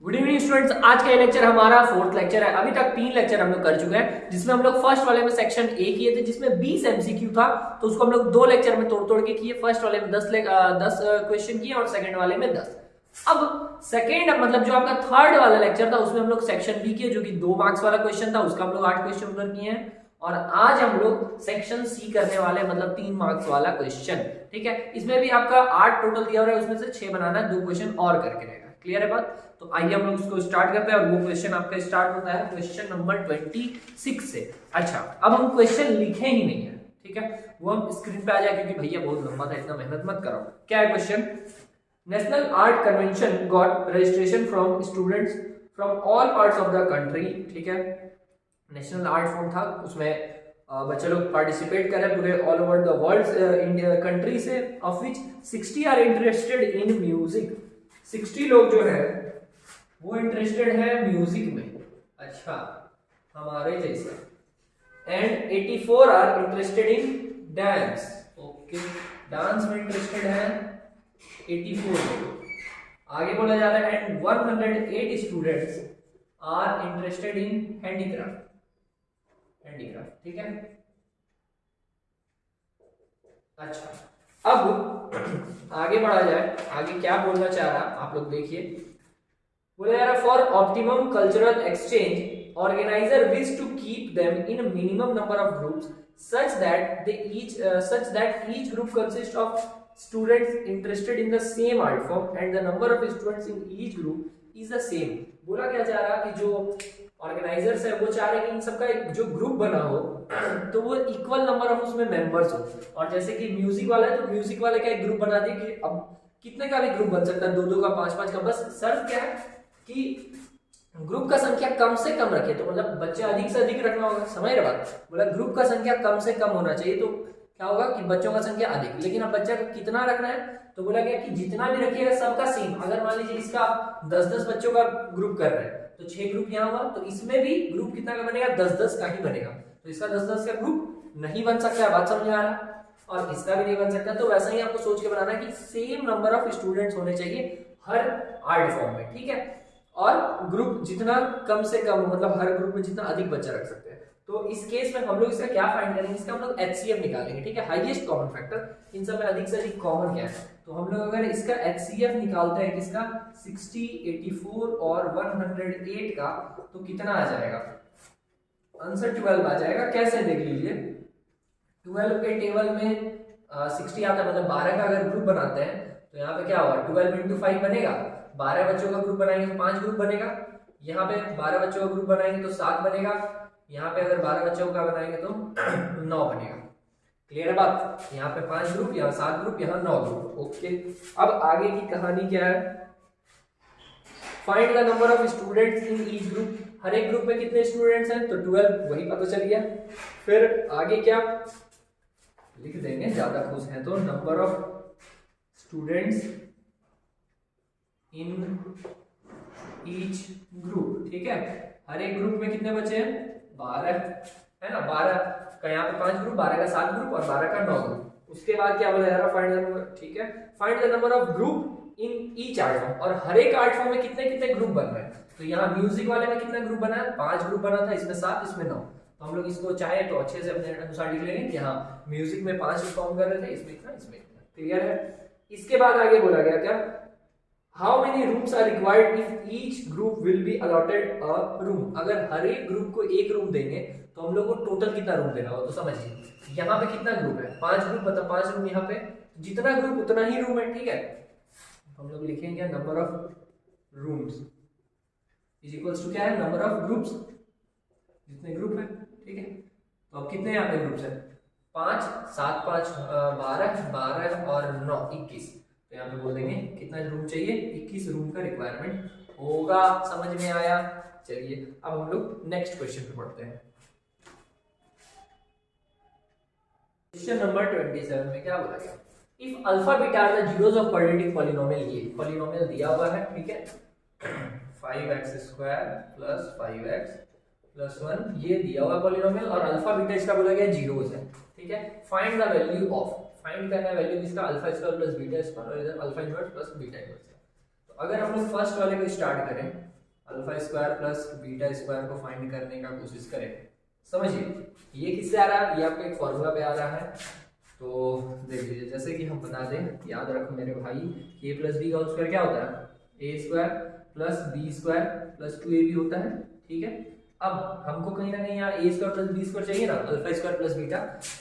Good evening students. आज का ये लेक्चर हमारा फोर्थ लेक्चर है। अभी तक 3 लेक्चर हम लोग कर चुके हैं, जिसमें हम लोग फर्स्ट वाले में सेक्शन ए किए थे, जिसमें 20 एमसीक्यू था, तो उसको हम लोग 2 लेक्चर में तोड़ तोड़ के किए। फर्स्ट वाले में 10 क्वेश्चन किए और सेकंड वाले में 10। अब सेकंड मतलब जो आपका थर्ड वाला लेक्चर था, उसमें हम लोग सेक्शन बी किए, जो कि 2 मार्क्स वाला क्वेश्चन था, उसका हम लोग 8 क्वेश्चन उधर किए हैं। और आज हम लोग सेक्शन सी करने वाले, मतलब 3 मार्क्स वाला क्वेश्चन। ठीक है, इसमें भी आपका 8 टोटल दिया हुआ है, उसमें से 6 बनाना है, 2 क्वेश्चन और करके रहेगा। क्लियर है बात? तो आइए हम लोग उसको स्टार्ट करते हैं। और वो क्वेश्चन आपका स्टार्ट होता है क्वेश्चन नंबर 26 से। अच्छा, अब हम क्वेश्चन लिखे ही नहीं है, ठीक है, वो हम स्क्रीन पे आ जाए, क्योंकि भैया बहुत लंबा था, इतना मेहनत मत करो। क्या है question? National art convention got registration from students from all parts of the country. ठीक है, नेशनल आर्ट फॉर्म था, उसमें बच्चे लोग पार्टिसिपेट कर रहे हैं पूरे all over the world India country से, of which 60 are interested in music. 60 लोग जो है वो इंटरेस्टेड है म्यूजिक में। अच्छा, हमारे जैसा। And 84 are interested in dance. Okay, dance में इंटरेस्टेड है 84 लोग। आगे बोला जा रहा है and 108 students are interested in handicraft. ठीक है। अच्छा, अब आगे बढ़ा जाए। आगे क्या बोलना चाह रहा आप लोग देखिए। बोला जा रहा for optimum cultural exchange organizer wish to keep them in minimum number of groups such that each group consists of students interested in the same art form and the number of students in each group is the same। बोला क्या चाह रहा कि जो organisers है वो चाह रहे कि इन सबका एक जो ग्रुप बना हो तो वो इक्वल नंबर ऑफ उसमें मेंबर्स हो। और जैसे कि म्यूजिक वाला है तो म्यूजिक वाले का एक ग्रुप बना दिए कि अब कितने का भी ग्रुप बन सकता है, 2-2 का, 5-5 का। बस शर्त क्या है कि ग्रुप का संख्या कम से कम रखे, तो मतलब बच्चे अधिक से अधिक रखना होगा। समझ रहे बात? बोला ग्रुप का संख्या कम से कम होना चाहिए, तो क्या होगा कि बच्चों का संख्या अधिक। लेकिन अब बच्चा का कितना रखना है, तो बोला गया कि जितना भी रखिएगा सबका सेम। अगर मान लीजिए इसका 10-10 बच्चों का ग्रुप कर रहे हैं तो 6 ग्रुप यहाँ हुआ, तो इसमें भी ग्रुप कितना का बनेगा? 10-10 का ही बनेगा। तो इसका 10-10 का ग्रुप नहीं बन सकता है, बात समझ में आ रहा है? और इसका भी नहीं बन सकता। तो वैसा ही आपको सोच के बनाना है कि सेम नंबर ऑफ स्टूडेंट्स होने चाहिए हर आर्ट फॉर्म में। ठीक है, और ग्रुप जितना कम से कम, मतलब हर ग्रुप में जितना अधिक बच्चा रख सकते हैं। तो इस केस में हम लोग इसका क्या फाइंड करेंगे? इसका हम लोग HCF निकालेंगे। ठीक है, हाईएस्ट कॉमन फैक्टर। इन सब में अधिक से अधिक कॉमन क्या है, तो हम लोग अगर इसका HCF निकालते हैं किसका, 60, 84 और 108 का, तो कितना आ जाएगा? आंसर 12 आ जाएगा। कैसे देख लीजिए, 12 के टेबल में 60 आता है, मतलब 12 का अगर ग्रुप बनाते हैं तो यहाँ पे क्या होगा? 12 इंटू 5 बनेगा। 12 बच्चों का ग्रुप बनाएंगे तो 5 ग्रुप बनेगा। यहाँ पे 12 बच्चों का ग्रुप बनाएंगे तो 7 बनेगा। यहाँ पे अगर 12 बच्चों का बनाएंगे तो 9 बनेगा। क्लियर है बात? यहाँ पे 5 ग्रुप, यहाँ 7 ग्रुप, यहाँ 9 ग्रुप। ओके, अब आगे की कहानी क्या है? Find the number of students in each group. हर एक ग्रुप में कितने स्टूडेंट्स हैं? तो 12, वही पता चल गया। फिर आगे क्या लिख देंगे, ज्यादा खुश हैं तो, number of students in each group. ठीक है, हर एक ग्रुप में कितने बच्चे हैं? 12 है ना। 12 का यहाँ पे 5 ग्रुप, 12 का 7 ग्रुप और 12 का 9 ग्रुप। उसके बाद क्या बोला जा रहा है? Find the number. ठीक है, find the number of group in each art form. और हर एक आर्ट फॉर्म में कितने कितने ग्रुप बन रहे हैं? तो यहाँ म्यूजिक वाले में कितना ग्रुप बना है? 5 ग्रुप बना था, इसमें 7, इसमें 9। तो हम लोग इसको चाहे तो अच्छे से अपने अनुसार लिख लेंगे कि हाँ, म्यूजिक में 5 फॉर्म कर रहे थे, इसमें इतना, इसमें इतना। क्लियर है? इसके बाद आगे बोला गया क्या, how many rooms are required if each group will be allotted a room. अगर हर एक ग्रुप को एक रूम देंगे तो हम लोग को टोटल कितना रूम देना होगा? तो समझिए यहाँ पे कितना ग्रुप है? 5 ग्रुप, मतलब 5 रूम। यहाँ पे जितना ग्रुप उतना ही रूम है। ठीक है, हम लोग लिखेंगे number of rooms is equals to क्या है? नंबर ऑफ ग्रुप्स, जितने ग्रुप है। ठीक है, तो अब कितने यहाँ पे ग्रुप्स है? 5, 7, 5, 12, 12 और 9, 21। तो यहाँ पे बोल देंगे कितना रूम चाहिए? 21 रूम का रिक्वायरमेंट होगा। समझ में आया? चलिए अब हम लोग नेक्स्ट क्वेश्चन पे पढ़ते हैं। क्वेश्चन नंबर 27 में क्या बोला गया? If alpha beta are the zeros of quadratic polynomial. ये पॉलिनोमियल दिया हुआ है। ठीक है, 5x² प्लस 5x प्लस 1, ये दिया हुआ पॉलिनोमियल, और अल्फा बीटा इसका बोला गया जीरोस है। ठीक है, find the value of. Find करना है वैल्यू किसका? Alpha square plus beta square, और इधर alpha inverse plus beta inverse है। तो अगर हम लोग फर्स्ट वाले को स्टार्ट करें, alpha square plus beta square को फाइंड करने का कोशिश करें, समझिए ये किससे आ रहा है, ये आपको एक फॉर्मूला पे आ रहा है। तो देख लीजिए, जैसे कि हम बता दें, याद रखो मेरे भाई, ए प्लस बी का होल स्क्वायर क्या होता है, A square plus B square plus 2ab होता है, ठीक है। अब हमको कहीं ना कहीं यहाँ ए स्क्वायर प्लस बी स्क्वायर चाहिए ना, अल्फा स्क्वायर प्लस बीटा,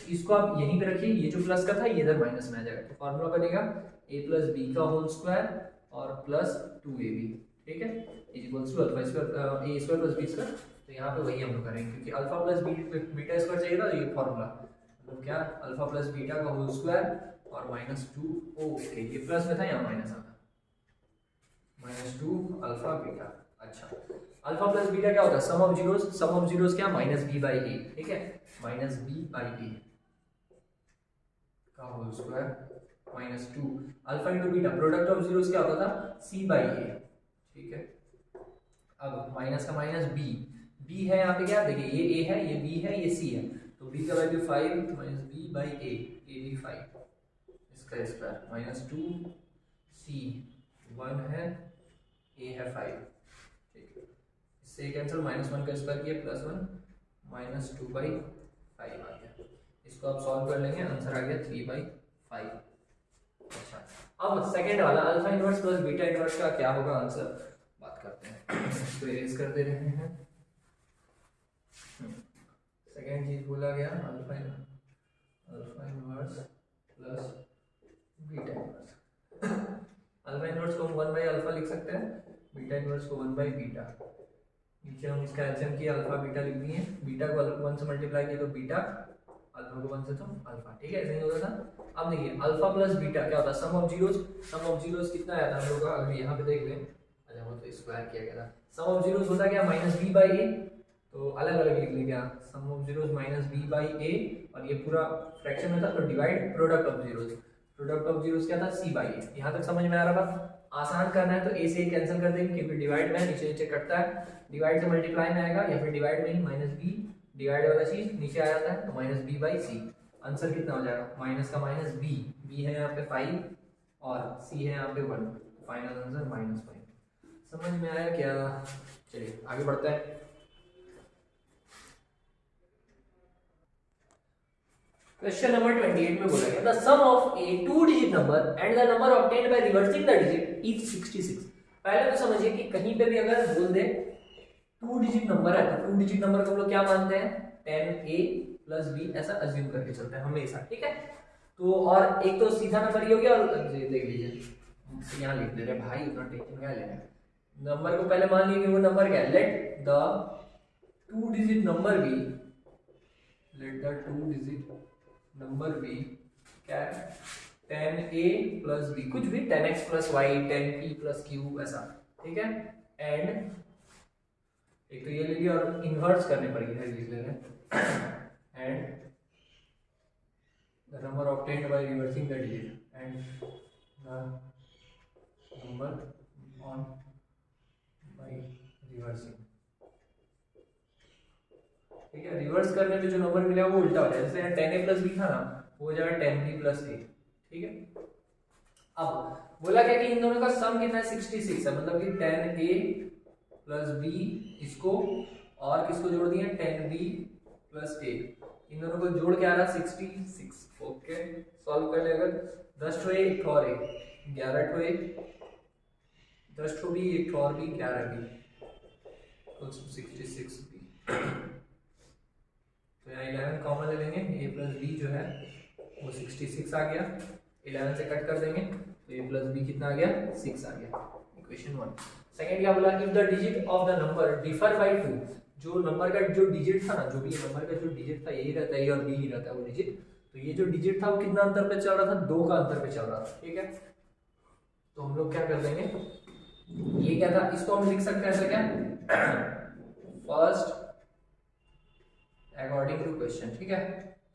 इसको आप यहीं पे रखिए, ये जो प्लस का था ये इधर माइनस में आ जाएगा, तो फॉर्मूला बनेगा ए प्लस बी का होल स्क्वायर और प्लस 2ab, ठीक है, is equals to alpha square a square plus B square. तो यहाँ पे वही हम लोग करेंगे, क्योंकि अल्फा प्लस बीटा स्क्वायर चाहिए था, ये फॉर्मूला मतलब क्या, अल्फा प्लस बीटा का होल स्क्वायर और -2, ओके ये प्लस में था यहाँ माइनस आता, -2 अल्फा बीटा। अच्छा, अल्फा प्लस बीटा क्या होता है, सम ऑफ जीरोस क्या, -b/a, ठीक है, -b/a का whole square -2 alpha into beta, product of zeros क्या होता था, c/a, ठीक है। अब माइनस का माइनस b है यहाँ पे, क्या देखिए, ये a है, ये b है, ये c है, तो b का वैल्यू 5 माइनस b/a, a भी 5, इसका स्क्वायर -2 c 1 है, a है 5, ठीक है, इससे कैंसिल, -1 का स्क्वायर किया +1 -2/5 आ गया, इसको आप सॉल्व कर लेंगे, आंसर आ गया 3/5। अच्छा, अब सेकंड वाला alpha inverse plus beta inverse का क्या होगा आंसर, बात करते हैं, इसको इरेज कर दे रहे हैं। सेकंड चीज बोला गया, alpha inverse plus beta inverse. Alpha inverse को हम 1/अल्फा लिख सकते हैं, बीटा इनवर्स को 1/बीटा, नीचे हम इसका एलसीएम किया, अल्फा बीटा लिख दिए, बीटा को 1 से मल्टीप्लाई किया तो बीटा, अल्फा को 1 से तो अल्फा, ठीक है, ऐसे ही होता था। अब देखिए अल्फा प्लस बीटा क्या होता है, सम ऑफ जीरोस कितना आया था हम लोग का, अगर यहाँ पे देख लें, अच्छा वो तो स्क्वायर किया गया था, सम ऑफ जीरोस होता क्या, -b/a, तो अलग अलग लिख लेंगे, सम ऑफ जीरोस -b/a, और ये पूरा फ्रैक्शन में था तो डिवाइड प्रोडक्ट ऑफ जीरोस क्या था, c/a। यहाँ तक समझ में आ रहा था, आसान करना है तो a से कैंसिल कर देंगे, क्योंकि डिवाइड में नीचे नीचे कटता है, डिवाइड से मल्टीप्लाई में आएगा, या फिर डिवाइड में ही -b, डिवाइड वाला चीज नीचे आ जाता है, तो -b/c, आंसर कितना हो जाएगा, माइनस का माइनस b है यहाँ पे 5 और c है यहाँ पे 1, फाइनल आंसर -5। समझ में आया क्या, चलिए आगे बढ़ते हैं। क्वेश्चन नंबर 28 में बोला गया, the sum of a 2 digit number and the number obtained by reversing the digit is 66। पहले तो समझिए कि कहीं पे भी अगर बोल दे 2 डिजिट नंबर है, तो 2 डिजिट नंबर को हम लोग क्या मानते हैं, 10a प्लस b, ऐसा अज्यूम करके चलते हैं हमेशा, ठीक है। तो और एक तो सीधा नंबर ही हो गया, और देख लीजिए यहाँ लिख दे रहे भाई, उतना टेंशन क्या लेना है, नंबर को पहले मान लीजिए वो नंबर क्या है, let the 2 digit number be, let the 2 digit number be क्या है, 10a प्लस b, कुछ भी 10x plus y, 10p plus q, ऐसा, ठीक है। एंड एक तो ये ले लिया, और इन्वर्स करने पड़ेगी, लिख ले रहे हैं, and the number obtained by reversing the digit, and the number on by reversing, ठीक है। रिवर्स करने पे जो नंबर मिलेगा वो उल्टा हो जाएगा, जैसे 10a प्लस b था ना, वो हो जाएगा 10b प्लस a, ठीक है। अब बोला क्या कि इन दोनों का सम कितना है, 66 है, मतलब कि 10a प्लस b, इसको और किसको जोड़ दिए, 10b प्लस a, इन दोनों को जोड़ के आ रहा 66, ओके। सॉल्व कर ले, अगर 10 ठो a, एक और a, 11 ठो a, 10 ठो b, एक और b, 11 b, 66b। तो यहाँ 11 कॉमन ले लेंगे, a प्लस b जो है वो 66 आ गया, 11 से कट कर देंगे तो a प्लस b कितना आ गया, 6 आ गया, इक्वेशन 1। सेकंड क्या बोला, if the digit of the number differ by 2, जो नंबर का जो डिजिट था ना, जो भी नंबर का जो डिजिट था, यही रहता है, a और b ही रहता है वो डिजिट, तो ये जो डिजिट था वो कितना अंतर पे चल रहा था, 2 का अंतर पे चल रहा था, ठीक है। तो हम लोग क्या कर देंगे, ये क्या था, इसको हम लिख सकते हैं ऐसा क्या, फर्स्ट अकॉर्डिंग टू क्वेश्चन, ठीक है,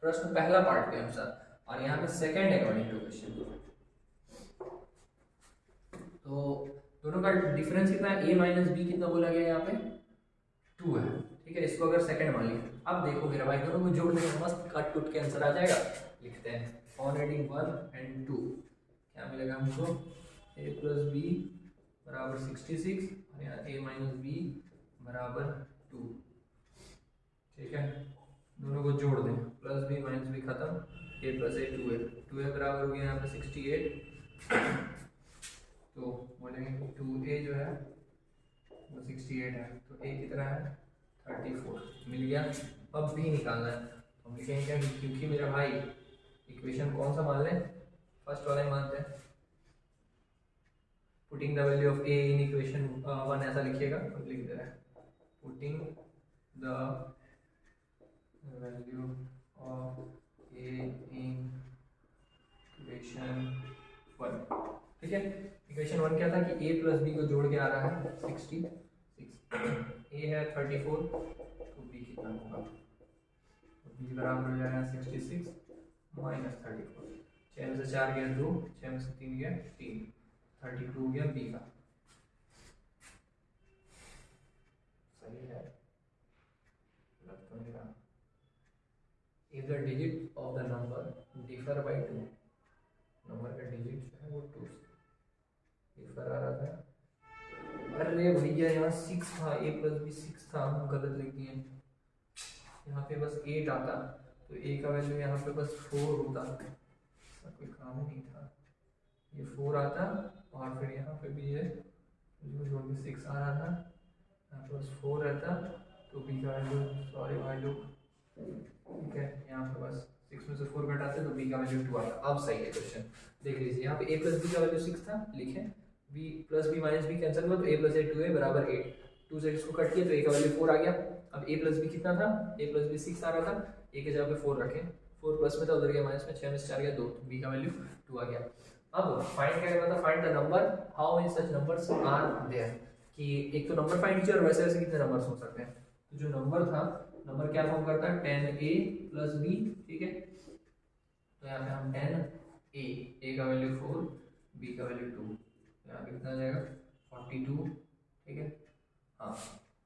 प्रश्न पहला पार्ट के अनुसार, और यहाँ पे सेकंड अकॉर्डिंग टू क्वेश्चन। तो दोनों का डिफरेंस कितना है, a माइनस बी कितना बोला गया यहाँ पे, 2 है, ठीक है, इसको अगर सेकंड मान लिया। अब देखो मेरा भाई, दोनों को जोड़ देंगे, मस्त कट कुट के आंसर आ जाएगा। लिखते हैं ऑन एडिंग 1 एंड 2 क्या मिलेगा हमको, a प्लस बी बराबर 66 और यहाँ a माइनस बी बराबर 2। ठीक है, दोनों को जोड़ दें, प्लस बी माइनस बी खत्म, a प्लस ए 2a बराबर हो गया यहाँ पे 68। तो बोलेंगे 2a जो है वो 68 है, तो a कितना है 34 मिल गया। अब b निकालना है, तो हम लिखेंगे क्या, क्योंकि मेरा भाई इक्वेशन कौन सा मान लें, फर्स्ट वाला ही मानते हैं। Putting the value of a in equation 1 ऐसा लिखिएगा, तो लिख दे रहा है putting the value of a in equation 1। ठीक है, इक्वेशन 1 क्या था कि a प्लस b को जोड़ के आ रहा है 66, a है 34, तो b कितना होगा, तो b बराबर हो जाएगा 66 माइनस 34। 6 में से 4 गया 2, 6 में से 3 गया 3, 32 हो गया b का। सही है, गलत तो नहीं रहा। If the digit of the number differ by 2, number का डिजिट जो है वो 2 से डिफर आ रहा था। अरे भैया यहाँ 6 था, a प्लस बी 6 था, हम गलत लिख दिए। यहाँ पे बस 8 आता, तो a का वैल्यू यहाँ पे बस 4 होता, कोई काम ही नहीं था। ये 4 आता और फिर यहाँ पे भी है जो भी 6 आ रहा था, यहाँ पे बस 4 रहता, तो b का वैल्यू, सॉरी भाई लोग, ठीक है, यहाँ पे बस 6 में से 4 घटाते तो b का वैल्यू 2 आता। अब सही है क्वेश्चन, देख लीजिए यहाँ पे a प्लस बी का वैल्यू 6 था, लिखें b plus b minus b cancel हुआ तो a प्लस ए 2a बराबर 8, 2 से इसको कट किया तो a का वैल्यू 4 आ गया। अब a प्लस बी कितना था, a प्लस बी 6 आ रहा था, a के जगह पे 4 रखें, 4 प्लस में था उधर गया माइनस में, 6 में से 4 गया 2, तो b का वैल्यू 2 आ गया। अब फाइंड क्या करना था, find the number how many such numbers are there, कि एक तो नंबर फाइंड कीजिए और वैसे वैसे कितने नंबर्स हो सकते हैं। तो जो नंबर था, नंबर क्या फॉर्म करता है 10a प्लस b, ठीक है, तो यहाँ पे हम 10a का वैल्यू 4, b का वैल्यू 2, यहाँ पे कितना आ जाएगा 42, ठीक है। हाँ,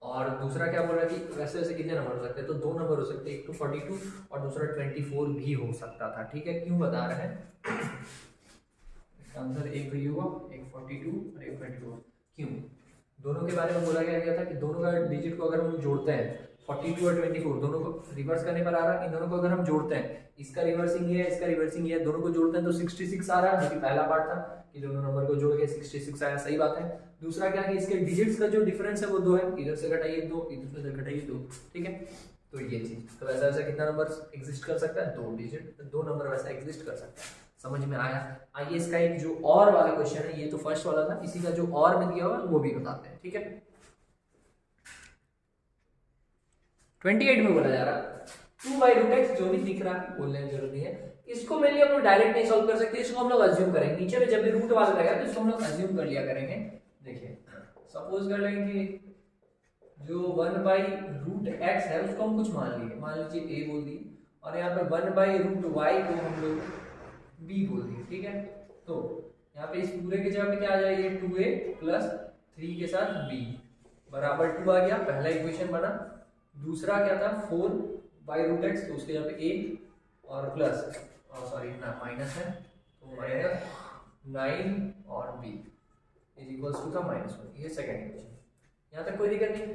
और दूसरा क्या बोल रहा है कि वैसे वैसे कितने नंबर हो सकते हैं, तो 2 नंबर हो सकते हैं, एक तो 42 और दूसरा 24 भी हो सकता था। ठीक है, क्यों बता रहे हैं, इसका आंसर एक भी होगा, एक 42 और एक 24। क्यों, दोनों के बारे में बोला गया था कि दोनों का डिजिट को अगर हम जोड़ते हैं, 42 और 24 दोनों को रिवर्स करने पर आ रहा है, इन दोनों को अगर हम जोड़ते हैं, इसका रिवर्सिंग ये है, इसका रिवर्सिंग ये है, दोनों को जोड़ते हैं तो 66 आ रहा है, जो कि पहला पार्ट था कि दोनों नंबर को जोड़ के 66 आया, सही बात है। दूसरा क्या है कि इसके डिजिट्स का जो डिफरेंस है वो 2 है, इधर से घटाइए 2, इधर से घटाइए 2, ठीक है। तो ये चीज, तो वैसा वैसा कितना नंबर एग्जिस्ट कर सकता है, 2 डिजिट, 2 नंबर वैसा एग्जिस्ट कर सकता है। समझ में आया। आइए इसका एक जो और वाला क्वेश्चन है, ये तो फर्स्ट वाला था, इसी का जो और में दिया हुआ है वो भी बताते हैं, ठीक है। 28 में बोला जा रहा है 2/√x, जो भी दिख रहा है बोलने की जरूरत नहीं है, इसको मेनली हम लोग डायरेक्ट नहीं सॉल्व कर सकते, इसको हम लोग अज्यूम करेंगे। नीचे में जब भी रूट वाला रहेगा तो इसको हम लोग अज्यूम कर लिया करेंगे। देखिए सपोज कर लेंगे कि जो 1/√x है उसको हम कुछ मान लीजिए a बोल दिए, और यहाँ पे 1/√y को हम लोग b बोल दिए, ठीक है। तो यहाँ पे इस पूरे के जगह पे क्या आ जाएगा, 2a प्लस 3 के साथ b बराबर 2 आ गया, पहला इक्वेशन बना। दूसरा क्या था 4/√x, तो उसके यहाँ पे a और प्लस, सॉरी ना माइनस है, तो माइनस 9 और b इज इक्वल्स टू था -1, ये सेकंड इक्वेशन। यहाँ तक कोई दिक्कत नहीं।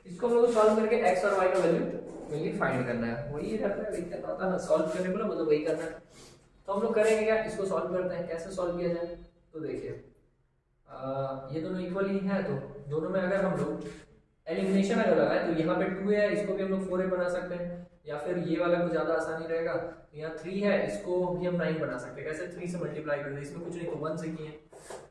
इसको हम लोग सॉल्व करके x और y का वैल्यू फाइंड करना है, वही रहता है, वही करना होता है ना, सॉल्व करने को ना मतलब वही करना है। तो हम लोग करेंगे क्या, इसको सॉल्व करते हैं, कैसे सॉल्व किया जाए। तो देखिए ये दोनों इक्वल ही है, तो दोनों में अगर हम लोग एलिमिनेशन अगर लगाए तो यहाँ पे 2 है, इसको भी हम लोग 4a बना सकते हैं, या फिर ये वाला कुछ ज्यादा आसानी रहेगा, यहाँ 3 है, इसको भी हम 9 बना सकते हैं। कैसे, 3 से मल्टीप्लाई कर दे, इसमें कुछ नहीं तो 1 से किए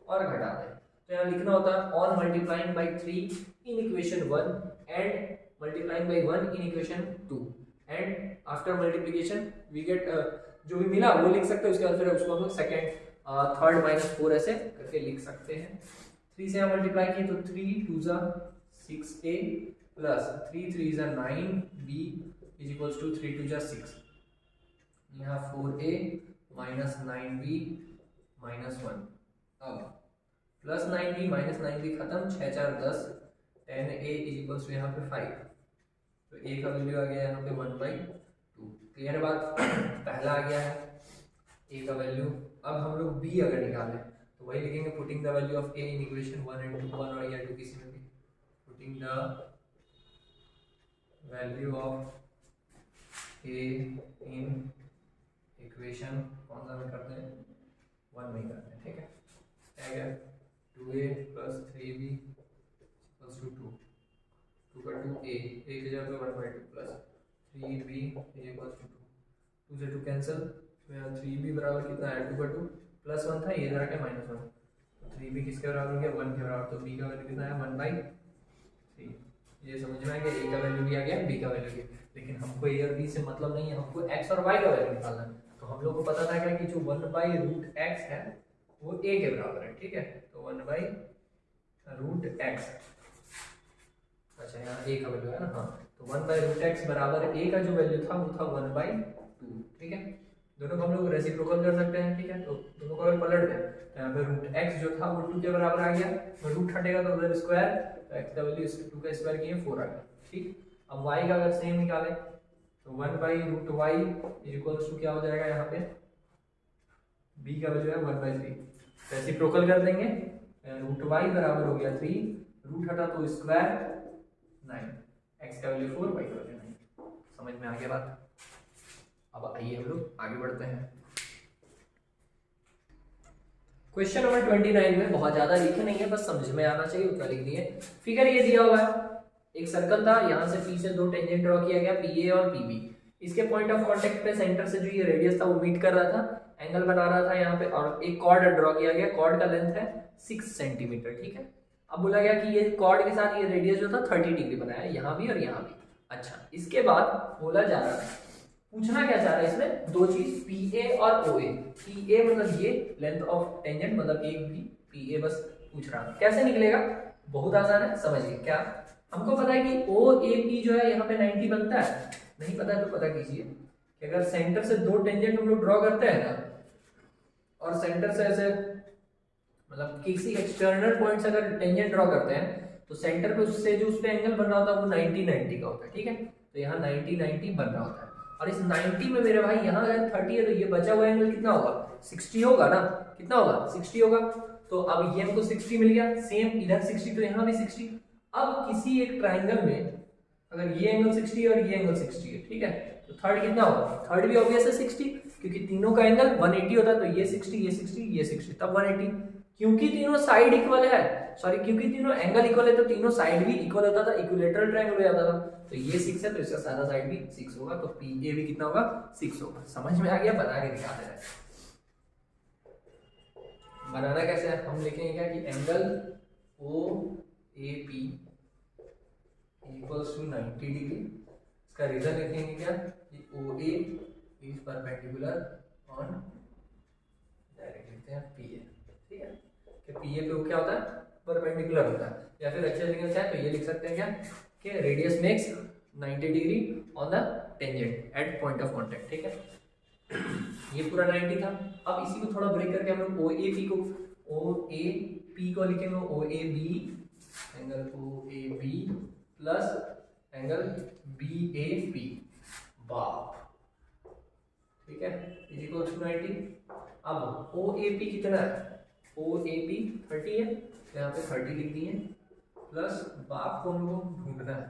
और घटा दें। तो यहाँ लिखना होता है on multiplying by 3 in equation 1 and multiplying by 1 in equation 2 and after multiplication we get जो भी मिला वो लिख सकते हैं, उसके बाद फिर उसको हम लोग सेकेंड थर्ड -4 ऐसे करके लिख सकते हैं। 3 से यहाँ मल्टीप्लाई किए तो 3 2 जा 6a प्लस 3 3 जा 9b इज इक्वल्स टू 3 2 जा 6, यहाँ 4a माइनस 9b माइनस 1, अब प्लस 9b माइनस 9b खत्म, 6 4 10, 10a इज इक्वल्स टू यहाँ पे 5, तो a का वैल्यू आ गया यहाँ पे 1/2। क्लियर बात, पहला आ गया है a का वैल्यू। अब हम लोग b अगर निकालें तो तो वही लिखेंगे putting the value of A in equation 1 and 2, 1 और या 2 किसी में भी, putting the value of A in equation कौन सा में करते हैं, 1 में करते हैं, ठीक है। क्या गया 2a plus 3b equals to 2, 2 का 2a, a की जगह पे 1/2 प्लस 3b इक्वल्स टू 2 से 2 कैंसिल, तो यहाँ 3b बराबर कितना है 2 का 2 प्लस 1 था, ये इधर आके -1, तो 3b किसके बराबर हो गया 1 के बराबर, तो b का वैल्यू कितना है 1/3। ये समझ में आ गया, a का वैल्यू भी आ गया, b का वैल्यू भी, लेकिन हमको a और b से मतलब नहीं है, हमको x और y का वैल्यू निकालना है। तो हम लोग को पता था क्या कि जो 1/√x है वो a के बराबर है, ठीक है, तो 1/√x, अच्छा यहाँ a का वैल्यू है ना, हाँ, तो 1/√x बराबर a का जो वैल्यू था वो था 1/2, ठीक है। दोनों को हम लोग रेसिप्रोकल कर सकते हैं, ठीक है, तो दोनों को अगर पलट दें तो यहाँ पे √x जो था वो 2 के बराबर आ गया, तो रूट हटेगा तो उधर स्क्वायर, तो x का वैल्यू 2 का स्क्वायर किए 4 आ गया, ठीक। अब y का अगर सेम निकालें तो 1/√y इक्वल्स टू क्या हो जाएगा, यहाँ पे b का वैल्यू है 1/3, रेसिप्रोकल कर देंगे, √y बराबर हो गया 3, रूट हटा तो स्क्वायर 9, x का वैल्यू 4, y का वैल्यू 9। समझ में आ गया बात। अब आइए हम लोग आगे बढ़ते हैं। क्वेश्चन नंबर 29 में बहुत ज्यादा लिखे नहीं है, बस समझ में आना चाहिए उतना लिख दिए। फिगर ये दिया हुआ है, एक सर्कल था, यहाँ से P से 2 टेंजेंट ड्रॉ किया गया, PA और PB। इसके पॉइंट ऑफ कांटेक्ट पे सेंटर से जो ये रेडियस था वो मीट कर रहा था, एंगल बना रहा था यहाँ पे, और एक कॉर्ड ड्रॉ किया गया, कॉर्ड का लेंथ है 6 सेंटीमीटर, ठीक है। अब बोला गया कि ये कॉर्ड के साथ ये रेडियस जो था 30 डिग्री बनाया, यहाँ भी और यहाँ भी। अच्छा, इसके बाद बोला जा रहा है, पूछना क्या चाह रहा है इसमें, दो चीज PA और OA। PA मतलब ये लेंथ ऑफ टेंजेंट, मतलब एक भी, PA बस पूछ रहा है कैसे निकलेगा, बहुत आसान है, समझिए। क्या हमको पता है कि OAP जो है यहाँ पे 90 बनता है, नहीं पता है तो पता कीजिए कि अगर सेंटर से 2 टेंजेंट हम लोग ड्रॉ करते हैं ना, और सेंटर से ऐसे मतलब किसी एक्सटर्नल पॉइंट से अगर टेंजेंट ड्रॉ करते हैं तो सेंटर पे उससे जो उस पे एंगल बन रहा होता है वो 90-90 का होता है, ठीक है। तो यहाँ 90-90 बन रहा होता है, और इस 90 में मेरे भाई यहाँ अगर 30 है तो ये बचा हुआ एंगल कितना होगा, 60 होगा ना, कितना होगा 60 होगा। तो अब ये हमको 60 मिल गया, सेम इधर 60 तो यहाँ भी 60। अब किसी एक ट्राइंगल में अगर ये एंगल 60 है और ये एंगल 60 है, ठीक है, तो थर्ड कितना होगा, थर्ड भी ऑब्वियस है 60, क्योंकि तीनों का एंगल 180 होता है, तो ये 60 ये 60 ये 60 तब 180, क्योंकि तीनों साइड इक्वल है, सॉरी क्योंकि तीनों एंगल इक्वल है तो तीनों साइड भी इक्वल होता था, इक्विलेटरल ट्रायंगल हो जाता था। तो ये 6 है तो इसका सारा साइड भी 6 होगा, तो PA भी कितना होगा 6 होगा। समझ में आ गया, बना के दिखा दे रहा है। बनाना कैसे है, हम लिखेंगे क्या कि angle OAP equals to 90 degree. इसका रीजन लिखेंगे क्या कि OA is perpendicular on, direct लिखते हैं PA, ठीक है, कि PA पे वो क्या होता है परपेंडिकुलर होता है, या फिर अच्छे लिखना चाहे तो ये लिख सकते हैं क्या कि radius makes 90 degree on the tangent at point of contact, ठीक है। ये पूरा 90 था। अब इसी को थोड़ा ब्रेक करके हम लोग OAP को लिखेंगे OAB, angle OAB plus angle BAP, बाप, ठीक है, इज इक्वल टू 90। अब OAP कितना है, OAP 30 है, तो यहाँ पे 30 लिख दिए, प्लस बाप को हम लोग को ढूंढना है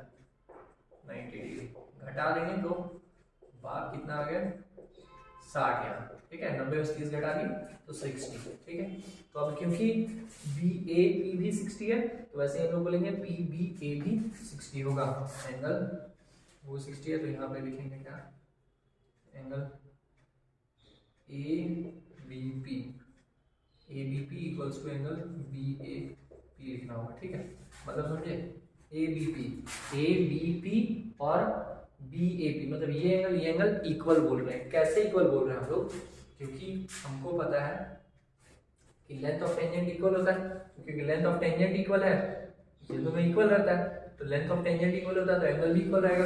90 डिग्री, घटा देंगे तो बाप कितना आ गया 60 यहाँ, ठीक है, 90 में 30 घटा दी तो 60, ठीक है। तो अब क्योंकि BAP भी 60 है तो वैसे हम लोग बोलेंगे PBA भी 60 होगा, एंगल वो 60 है तो यहाँ पे लिखेंगे क्या angle ABP equals to angle BAP लिखना होगा, ठीक है, मतलब समझे ABP और BAP मतलब ये एंगल इक्वल बोल रहे हैं। कैसे इक्वल बोल रहे हैं हम लोग, क्योंकि हमको पता है कि लेंथ ऑफ टेंजेंट इक्वल होता है, तो क्योंकि लेंथ ऑफ टेंजेंट इक्वल है ये दोनों इक्वल रहता है, तो लेंथ ऑफ टेंजेंट इक्वल होता है तो एंगल भी इक्वल रहेगा,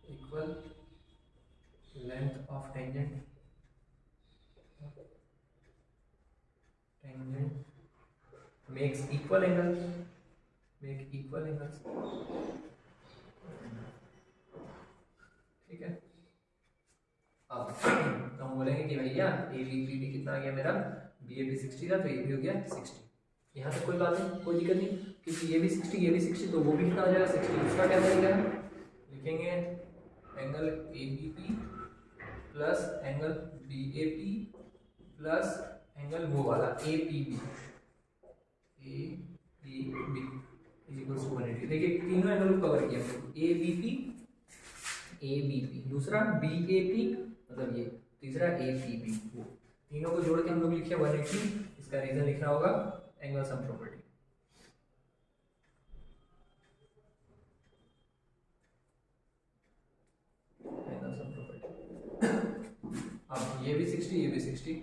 equal length of tangent makes equal angles, make equal angles, ठीक है। अब तो हम बोलेंगे कि भैया ABP कितना आ गया मेरा बी ए बी 60 था तो ये भी हो गया 60। यहाँ तक कोई बात नहीं, कोई दिक्कत नहीं, क्योंकि ये भी 60 ये भी 60 तो वो भी कितना हो जाएगा 60। उसका क्या तरीका है, लिखेंगे angle A B P plus angle B A P plus angle वो वाला A P B equals to 180। देखिए तीनों एंगल को कवर किया हमने, ए बी पी, दूसरा बी ए पी मतलब ये, तीसरा ए पी बी, वो तीनों को जोड़ के हम लोग लिखे 180। इसका रीजन लिखना होगा angle sum property. Angle sum property. अब ये भी 60 ये भी 60,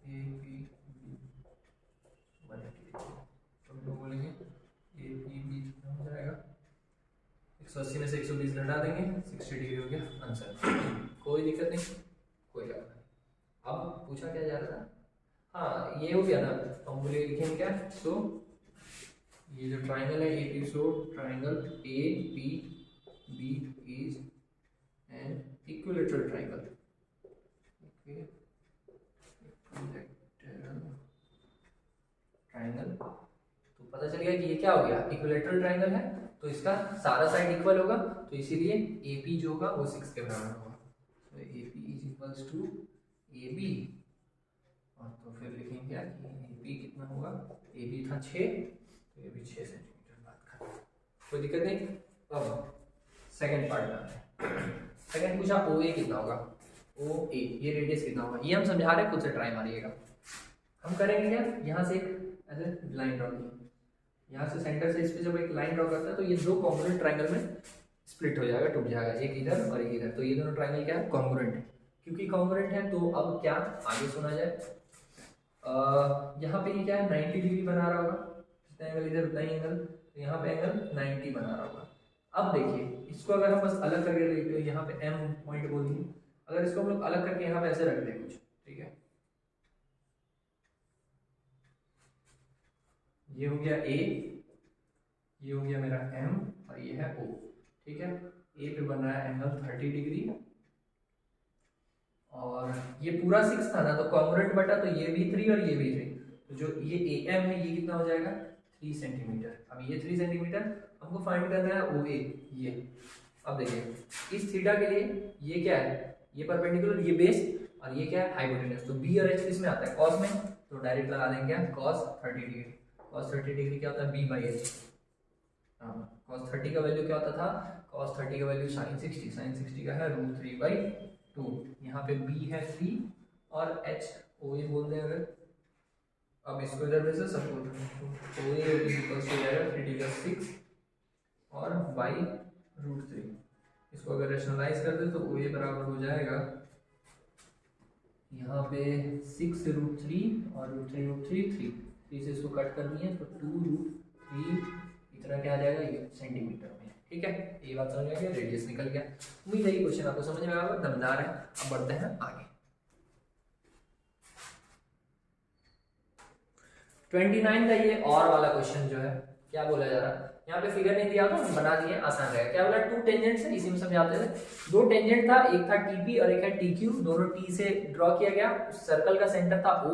ए पी बी 180, हम लोग बोलेंगे ए पी बी कितना हो जाएगा, 180 में से 120 घटा देंगे, 60 डिग्री हो गया आंसर। कोई दिक्कत नहीं, कोई बात नहीं। अब पूछा क्या जा रहा था, हाँ ये हो गया ना, हम बोले लिखेंगे क्या, सो ये जो ट्राइंगल है A P, so triangle A P B is an equilateral triangle, triangle. तो पता चल गया कि ये क्या हो गया, इक्विलेटरल ट्राइंगल है, तो इसका सारा साइड इक्वल होगा, तो इसीलिए AP जो होगा वो 6 के बराबर होगा। तो AP is equals to AB, और तो फिर लिखेंगे क्या कि AP कितना होगा, AB था 6 तो ये भी 6 सेंटीमीटर, बात खत्म, कोई दिक्कत नहीं। अब सेकंड पार्ट में आते हैं। सेकंड पूछा OA कितना होगा, OA ये रेडियस कितना होगा, ये हम समझा रहे हैं, खुद से ट्राई मारिएगा। हम करेंगे क्या, यहाँ से एक ऐसे लाइन ड्रॉ की, यहाँ से सेंटर से इस पे जब एक लाइन ड्रॉ करता है तो ये दो कॉन्ग्रुएंट ट्राइंगल में स्प्लिट हो जाएगा, टूट जाएगा, एक इधर और एक इधर। तो ये दोनों ट्राइंगल क्या है, कॉन्ग्रुएंट है। क्योंकि कॉन्ग्रुएंट है तो अब क्या आगे सुना जाए, यहाँ पे ये क्या है 90 डिग्री बना रहा होगा, जितना एंगल इधर उतना ही एंगल, तो यहाँ पे एंगल 90 बना रहा होगा। अब देखिए इसको अगर हम बस अलग करके देखते हैं, यहाँ पे M पॉइंट बोल दिए, अगर इसको हम लोग अलग करके यहाँ पे ऐसे रख दें कुछ, ठीक है, ये हो गया A, ये हो गया मेरा M और ये है O, ठीक है। A पे बन रहा है एंगल 30 डिग्री, और ये पूरा 6 था ना, तो कॉन्ग्रुएंट बटा, तो ये भी 3 और ये भी 3, तो जो ये AM है ये कितना हो जाएगा 3 सेंटीमीटर। अब ये 3 सेंटीमीटर हमको फाइंड करना है OA, ये। अब देखिए इस थीटा के लिए ये क्या है, ये परपेंडिकुलर, ये बेस, और ये क्या है हाइपोटेन्यूज। तो B और H किस में आता है, कॉस में, तो डायरेक्ट लगा देंगे क्या, cos 30 डिग्री। cos 30 डिग्री क्या होता है, B/H। cos 30 का वैल्यू क्या होता था, cos 30 का वैल्यू sin 60, sin 60 का है √3/2। यहाँ पे B है 3 और H OA बोल दें अगर, अब इसको इधर वैसे सपोज OA इक्वल्स हो जाएगा 3 6 और by√3। इसको अगर रैशनलाइज कर दे तो OA बराबर हो जाएगा यहाँ पे 6√3 और √3 3 से इसको कट करनी है, तो 2√3 इतना क्या आ जाएगा, ये सेंटीमीटर में, ठीक है। ये बात समझ में आ गया, रेडियस निकल गया। उम्मीद है ये क्वेश्चन आपको समझ में आएगा, दमदार है। अब बढ़ते हैं आगे। 29 का ये और वाला क्वेश्चन जो है, क्या बोला जा रहा है, यहाँ पे फिगर नहीं दिया तो हम बना दिए, आसान रहेगा। क्या बोला, 2 टेंजेंट्स है, इसी में समझाते थे। 2 टेंजेंट था, एक था TP और एक है TQ, दोनों T से ड्रॉ किया गया, उस सर्कल का सेंटर था O।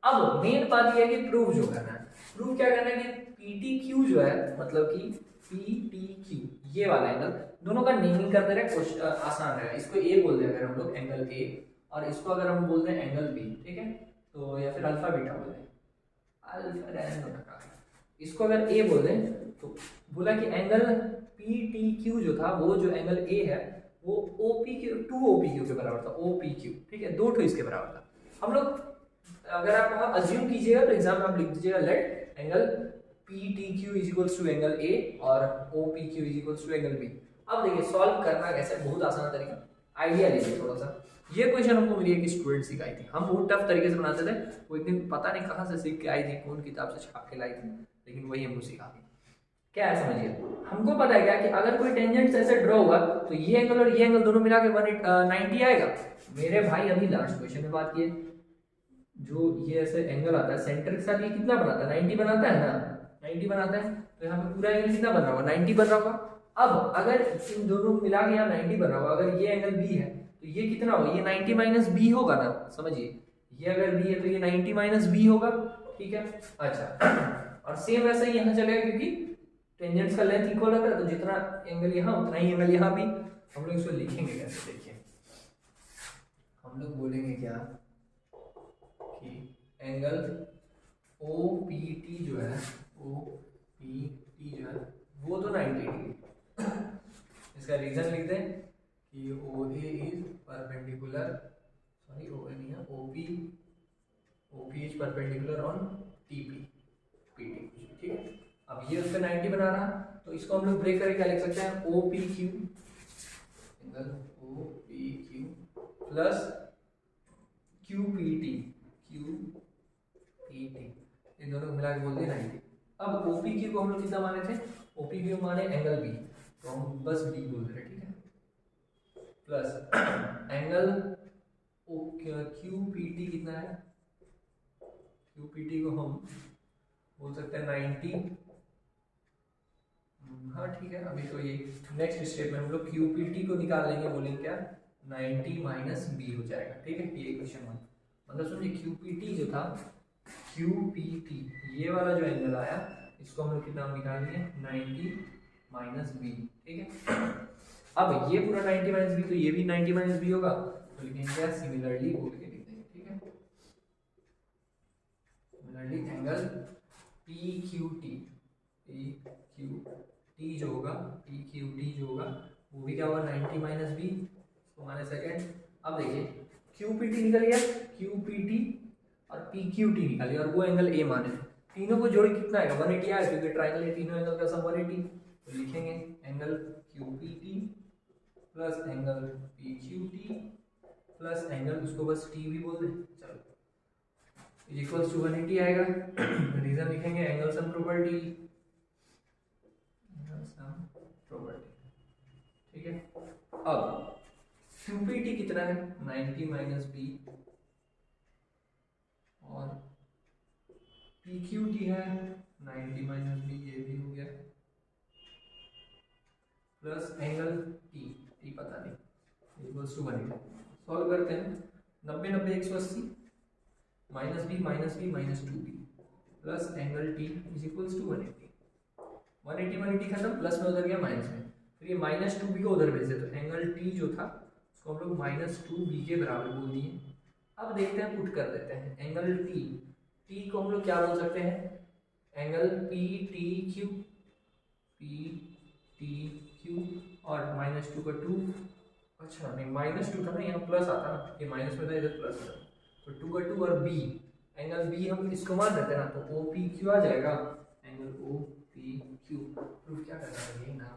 अब मेन बात यह है कि प्रूव जो करना है, प्रूव क्या करना है कि PTQ जो है, मतलब कि PTQ ये वाला एंगल, दोनों का नेमिंग कर दे रहे हैं, आसान रहेगा। इसको A बोल दे अगर हम लोग एंगल A, और इसको अगर हम बोल दें एंगल B, ठीक है, तो या फिर अल्फा बीटा बोल दें, अल्फा, इसको अगर A बोल दें तो बोला कि एंगल PTQ जो था, वो जो एंगल A है वो OPQ 2OPQ के बराबर था, OPQ, ठीक है, 2 इसके बराबर था। हम लोग अगर आप वहां अज्यूम कीजिएगा तो एग्जाम में आप लिख दीजिएगा let angle PTQ is equals to angle A और OPQ is equals to angle B। अब देखिए सॉल्व करना कैसे, बहुत आसान तरीका, आइडिया लीजिए थोड़ा सा। ये क्वेश्चन हमको मिली है कि स्टूडेंट सिखाई थी, हम बहुत टफ तरीके से बनाते थे, वो एक दिन पता नहीं कहाँ से सीख के आई थी, कौन किताब से छाप के लाई थी, लेकिन वही हमको सिखा दी। क्या है समझिए, हमको पता है क्या कि अगर कोई टेंजेंट ऐसे ड्रॉ हुआ तो ये एंगल और ये एंगल दोनों मिला के 190 आएगा। मेरे भाई अभी लास्ट क्वेश्चन में बात किए, जो ये ऐसे एंगल आता है सेंटर के साथ, ये कितना बनाता है, 90 बनाता है ना, 90 बनाता है, तो यहाँ पे पूरा एंगल कितना बन रहा होगा, 90 बन रहा होगा। अब अगर इन दोनों मिला के यहाँ 90 बन रहा होगा, अगर ये एंगल B है तो ये कितना होगा, ये 90 माइनस बी होगा ना, समझिए ये अगर बी है तो ये 90 माइनस बी होगा, ठीक है। अच्छा और सेम वैसा ही यहाँ चलेगा क्योंकि टेंजेंट्स का लेंथ इक्वल होता है, तो जितना एंगल यहाँ उतना ही एंगल यहाँ भी। हम लोग इसको लिखेंगे कैसे, देखिए हम लोग बोलेंगे क्या कि एंगल ओ पी टी जो है, ओ पी टी जो है वो तो 90 डिग्री। इसका रीजन लिख दें कि O A is perpendicular, sorry O A नहीं है, O P is perpendicular on T P P T, ठीक है। अब ये उस पर 90 बना रहा, तो इसको हम लोग ब्रेक करके क्या लिख सकते हैं, O P Q, angle O P Q plus Q P T, इन दोनों को मिला के बोल दिए 90। अब ओ पी क्यू को हम लोग कितना माने थे, ओ पी क्यू माने एंगल बी, तो हम बस बी बोल रहे, ठीक है, plus angle O Q P T कितना है, क्यू पी टी को हम बोल सकते हैं 90। हाँ ठीक है, अभी तो ये नेक्स्ट स्टेप में हम लोग क्यू पी टी को निकाल लेंगे, बोलेंगे क्या 90 माइनस बी हो जाएगा, ठीक है। ये इक्वेशन 1, मतलब समझिए क्यू पी टी जो था, क्यू पी टी ये वाला जो एंगल आया इसको हम लोग कितना निकालेंगे 90 माइनस बी, ठीक है। अब ये पूरा 90 माइनस बी, तो ये भी 90 माइनस बी होगा, तो लिखेंगे क्या सिमिलरली बोल के लिख देंगे, ठीक है। Similarly angle P Q T जो होगा, पी क्यू टी जो होगा वो भी क्या होगा 90 माइनस बी, इसको माने सेकेंड। अब देखिए क्यू पी टी निकल गया, क्यू पी टी और पी क्यू टी निकालिए, और वो एंगल ए माने थे, तीनों को जोड़ कितना आएगा 180 आएगा, क्योंकि ट्राइंगल है, तीनों एंगल का सम 180। तो लिखेंगे angle Q P T plus angle P Q T plus angle, उसको बस टी भी बोल दें, चलो इक्वल्स टू 180 आएगा। रीजन लिखेंगे एंगल सम प्रॉपर्टी, ठीक है। अब क्यूपीटी कितना है 90 माइनस बी, और पीक्यूटी है 90 माइनस बी, ये भी हो गया, प्लस एंगल टी पता नहीं इक्वल्स टू 180। सॉल्व करते हैं, 90 90 180 minus B minus 2b plus angle T is equals to 180। 180 खत्म, प्लस में उधर गया माइनस में, फिर ये माइनस 2b को उधर भेज दे, तो एंगल टी जो था उसको हम लोग माइनस 2b के बराबर बोल दिए। अब देखते हैं, पुट कर देते हैं एंगल टी को हम लोग क्या बोल सकते हैं, एंगल पी टी क्यू और माइनस 2 का 2, अच्छा नहीं माइनस 2 था ना, यहाँ प्लस आता ना, ये माइनस में था इधर प्लस था, तो 2 का 2 और बी, एंगल बी हम इसको मान देते हैं ना, तो ओ पी क्यू आ जाएगा, angle O P Q. Proof क्या करना है ये ना,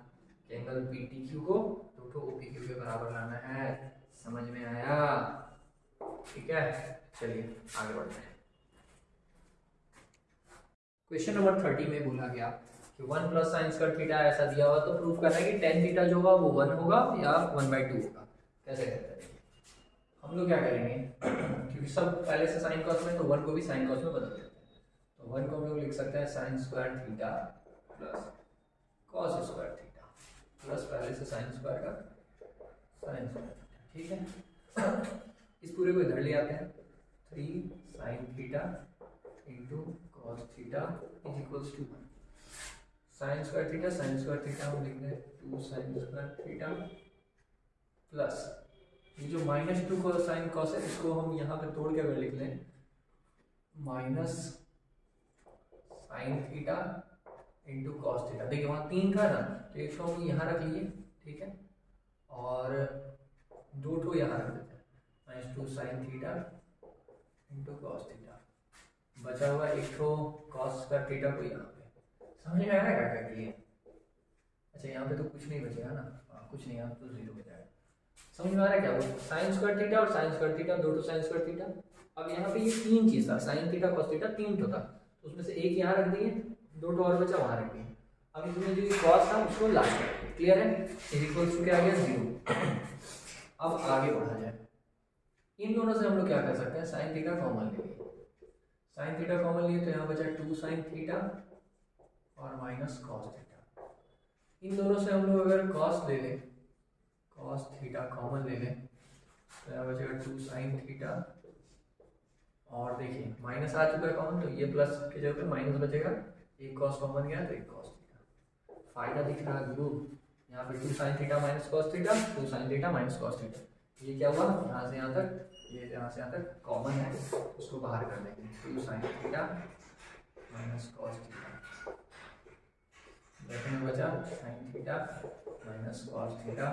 एंगल पी टी क्यू को दो ओ पी क्यू के बराबर लाना है, समझ में आया, ठीक है। चलिए आगे बढ़ते हैं। क्वेश्चन नंबर 30 में बोला गया कि 1 प्लस साइन स्क्वायर थीटा ऐसा दिया हुआ, तो प्रूफ करना है कि tan थीटा जो होगा वो 1 होगा या 1/2 होगा। कैसे करते हैं, हम लोग क्या करेंगे, क्योंकि सब पहले से साइन कॉस में, तो 1 को भी साइन कॉस में बदल देते हैं, तो 1 को हम लोग लिख सकते हैं sign square theta plus cos square theta plus पहले से साइन स्क्वायर का साइन स्क्वायर, ठीक है। इस पूरे को इधर ले आते हैं, 3 sine theta into cos theta is equals to 1। Sine square theta हम लिख दें 2 साइन स्क्वायर थीटा प्लस ये जो -2 को साइन कॉस है, इसको हम यहाँ पे तोड़ के अगर लिख लें minus sign theta into cos theta. देखिए वहाँ 3 था ना, तो एक हम यहाँ रख लिए, ठीक है, और 2 ठो यहाँ रख देते हैं, -2 sign theta into cos theta, बचा हुआ एक ठो कॉस स्क्वायर थीटा को यहाँ पे। समझ में आया क्या किए, अच्छा यहाँ पे तो कुछ नहीं बचेगा ना, कुछ नहीं, यहाँ तो 0 हो जाएगा। समझ में आ रहा है क्या, वो साइन स्क्वायर थीटा और sign square theta, 2 sign square theta. अब यहाँ पे ये 3 चीज था, साइन थीटा कॉस थीटा 3 ठो था, तो उसमें से एक यहाँ रख दिए, 2 और बचा वहाँ रख दिए। अब इसमें जो कॉस था उसको लास्ट में, क्लियर है, इक्वल्स टू क्या आ गया 0। अब आगे बढ़ा जाए, इन दोनों से हम लोग क्या कर सकते हैं, साइन थीटा कॉमन ले लिए, साइन थीटा कॉमन लिए तो यहाँ बचा 2 साइन थीटा और माइनस कॉस थीटा। इन दोनों से हम लोग अगर कॉस ले लें, कॉस थीटा कॉमन ले लें, तो यहाँ बचेगा 2 sin थीटा, और देखिए माइनस आ चुका है कॉमन, तो ये प्लस की जगह पे माइनस बचेगा, एक कॉस कॉमन गया तो एक कॉस थीटा। फायदा दिख रहा है गुरु, यहाँ पे 2 sin theta minus cos theta, 2 sin theta minus cos theta, ये क्या हुआ यहाँ से यहाँ तक, ये यहाँ से यहाँ तक कॉमन है, उसको बाहर कर देंगे। 2 sin theta minus cos theta, देखने में बचा sin theta minus cos theta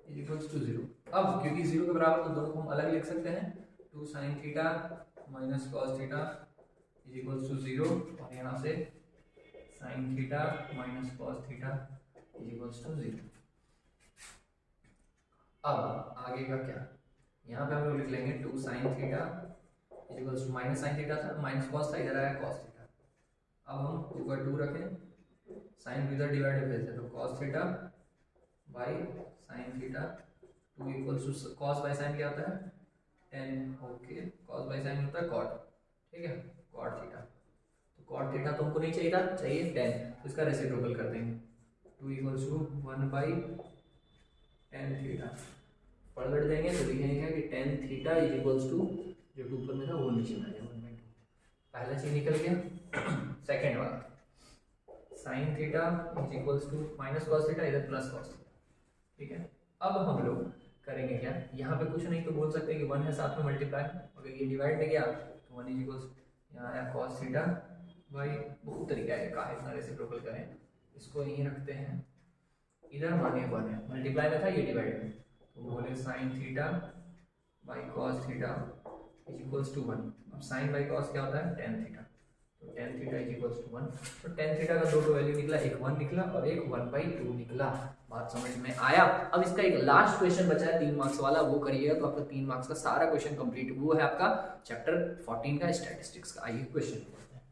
is equals to 0। अब क्योंकि 0 के बराबर तो दोनों को हम अलग लिख सकते हैं, 2 sin theta minus cos theta is equals to 0, और यहाँ से sin theta minus cos theta is equals to 0। अब आगे का क्या, यहाँ पे हम लोग लिख लेंगे 2 sin theta is equals to minus sin theta था, माइनस कॉस था, इधर आया कॉस थीटा। अब हम 2 का 2 रखें, साइन इधर डिवाइड हो गया, तो cos theta by sin theta 2 equals to cos by sin क्या होता है 10, ओके, cos बाई sin होता है cot, ठीक है, cot थीटा। तो cot थीटा तो हमको नहीं चाहिए था, चाहिए 10, तो इसका रेसिप्रोकल कर देंगे, 2 equals to 1 by tan theta, पलट देंगे तो लिखेंगे कि tan theta is equals to, जो ऊपर में था वो नीचे में आ जाएगा 1/2, पहला चीज निकल गया। सेकेंड वाला sin theta is equals to minus cos theta, इधर प्लस कॉस थीटा, ठीक है। अब हम लोग करेंगे क्या, यहाँ पे कुछ नहीं तो बोल सकते हैं कि 1 है साथ में मल्टीप्लाई, अगर ये डिवाइड में गया तो 1 इज इक्वल्स, यहाँ आया cos थीटा बाई, बहुत तरीका है का इतना रेसिप्रोकल करें, इसको यहीं रखते हैं, इधर माने 1 है, मल्टीप्लाई में था ये डिवाइड में, तो बोले sin theta by cos theta is equals to 1। अब sin बाई cos क्या होता है tan थीटा, तो tan theta is equals to 1, तो tan थीटा का दो वैल्यू निकला, एक 1 निकला और एक 1/2 निकला। बात समझ में आया। अब इसका एक लास्ट क्वेश्चन बचा है 3 मार्क्स वाला, वो करिएगा तो आपका 3 मार्क्स का सारा क्वेश्चन कंप्लीट, वो है आपका चैप्टर 14 का स्टैटिस्टिक्स का। आइए क्वेश्चन करते हैं।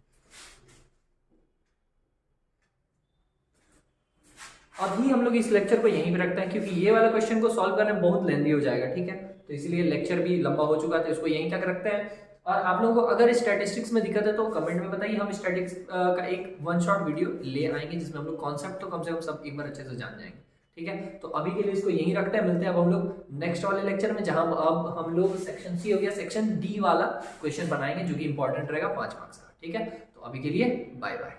अभी हम लोग इस लेक्चर को यहीं पे रखते हैं, क्योंकि ये वाला क्वेश्चन को सॉल्व करने में बहुत लेंदी हो जाएगा, ठीक है, तो इसलिए लेक्चर भी लंबा हो चुका है, तो इसको यहीं तक रखते हैं। और आप लोगों को अगर स्टैटिस्टिक्स में दिक्कत है तो कमेंट में बताइए, हम स्टैटिस्टिक्स का एक 1 शॉट वीडियो ले आएंगे जिसमें हम लोग कॉन्सेप्ट तो कम से कम सब एक बार अच्छे से जान जाएंगे, ठीक है। तो अभी के लिए इसको यहीं रखते हैं, मिलते हैं अब हम लोग नेक्स्ट वाले लेक्चर में, जहां अब हम लोग सेक्शन सी हो गया सेक्शन डी वाला क्वेश्चन बनाएंगे जो कि इंपॉर्टेंट रहेगा 5 मार्क्स का, ठीक है। तो अभी के लिए बाय बाय।